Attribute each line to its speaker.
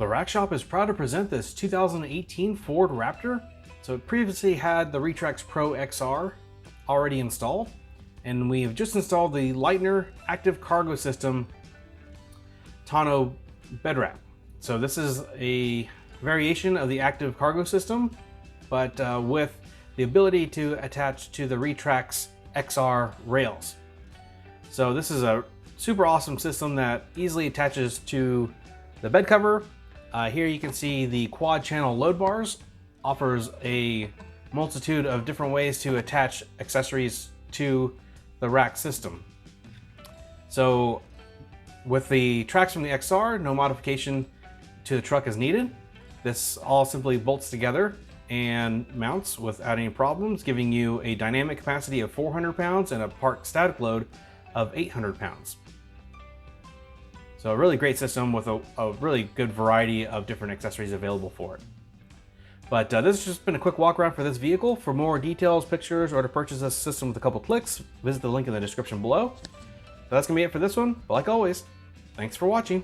Speaker 1: The Rack Shop is proud to present this 2018 Ford Raptor. So it previously had the RetraxPRO XR already installed, and we have just installed the Leitner Active Cargo System Tonneau bed wrap. So this is a variation of the Active Cargo System, but with the ability to attach to the Retrax XR rails. So this is a super awesome system that easily attaches to the bed cover. Here you can see the quad channel load bars, offers a multitude of different ways to attach accessories to the rack system. So with the tracks from the XR, no modification to the truck is needed. This all simply bolts together and mounts without any problems, giving you a dynamic capacity of 400 pounds and a park static load of 800 pounds. So a really great system with a really good variety of different accessories available for it. But this has just been a quick walk around for this vehicle. For more details, pictures, or to purchase this system with a couple clicks, visit the link in the description below. So that's gonna be it for this one, but like always, thanks for watching.